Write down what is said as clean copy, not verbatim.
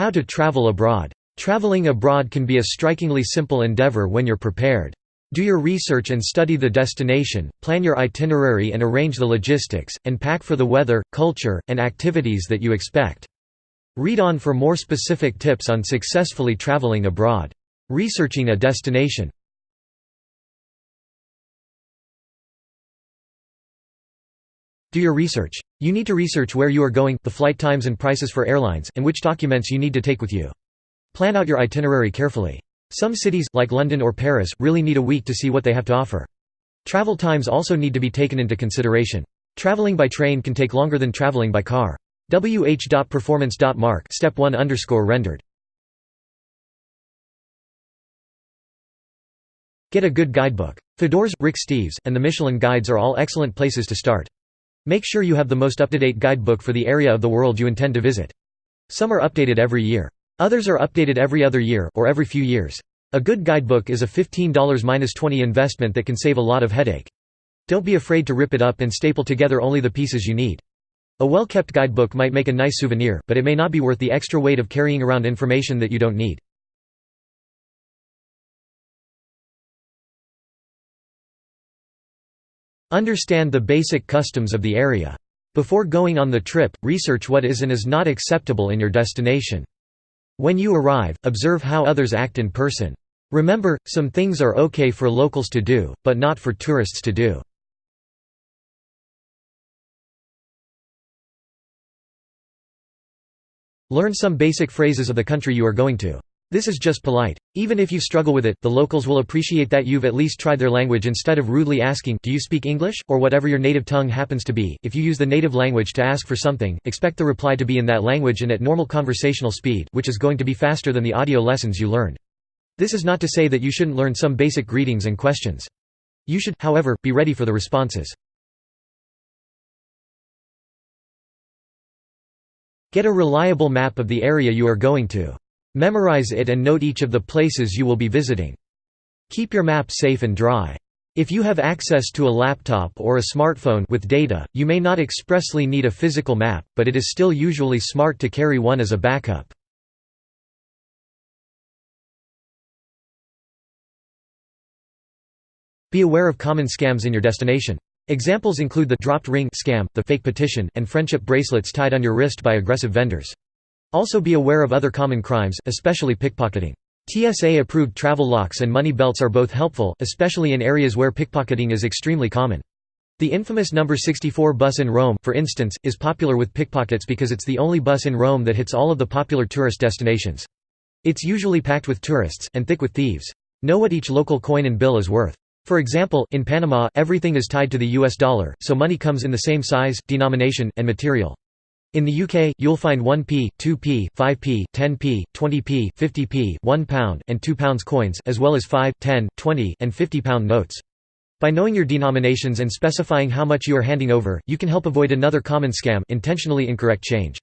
How to travel abroad. Traveling abroad can be a strikingly simple endeavor when you're prepared. Do your research and study the destination, plan your itinerary and arrange the logistics, and pack for the weather, culture, and activities that you expect. Read on for more specific tips on successfully traveling abroad. Researching a destination. Do your research. You need to research where you are going, the flight times and prices for airlines, and which documents you need to take with you. Plan out your itinerary carefully. Some cities, like London or Paris, really need a week to see what they have to offer. Travel times also need to be taken into consideration. Traveling by train can take longer than traveling by car. wh.performance.mark step 1_rendered. Get a good guidebook. Fedor's, Rick Steves, and the Michelin Guides are all excellent places to start. Make sure you have the most up-to-date guidebook for the area of the world you intend to visit. Some are updated every year. Others are updated every other year, or every few years. A good guidebook is a $15–20 investment that can save a lot of headache. Don't be afraid to rip it up and staple together only the pieces you need. A well-kept guidebook might make a nice souvenir, but it may not be worth the extra weight of carrying around information that you don't need. Understand the basic customs of the area. Before going on the trip, research what is and is not acceptable in your destination. When you arrive, observe how others act in person. Remember, some things are okay for locals to do, but not for tourists to do. Learn some basic phrases of the country you are going to. This is just polite. Even if you struggle with it, the locals will appreciate that you've at least tried their language instead of rudely asking, "Do you speak English?" or whatever your native tongue happens to be. If you use the native language to ask for something, expect the reply to be in that language and at normal conversational speed, which is going to be faster than the audio lessons you learned. This is not to say that you shouldn't learn some basic greetings and questions. You should, however, be ready for the responses. Get a reliable map of the area you are going to. Memorize it and note each of the places you will be visiting. Keep your map safe and dry. If you have access to a laptop or a smartphone with data, you may not expressly need a physical map, but it is still usually smart to carry one as a backup. Be aware of common scams in your destination. Examples include the dropped ring scam, the fake petition, and friendship bracelets tied on your wrist by aggressive vendors. Also be aware of other common crimes, especially pickpocketing. TSA-approved travel locks and money belts are both helpful, especially in areas where pickpocketing is extremely common. The infamous number 64 bus in Rome, for instance, is popular with pickpockets because it's the only bus in Rome that hits all of the popular tourist destinations. It's usually packed with tourists, and thick with thieves. Know what each local coin and bill is worth. For example, in Panama, everything is tied to the US dollar, so money comes in the same size, denomination, and material. In the UK, you'll find 1p, 2p, 5p, 10p, 20p, 50p, £1, and £2 coins, as well as 5, 10, 20, and £50 notes. By knowing your denominations and specifying how much you are handing over, you can help avoid another common scam, intentionally incorrect change.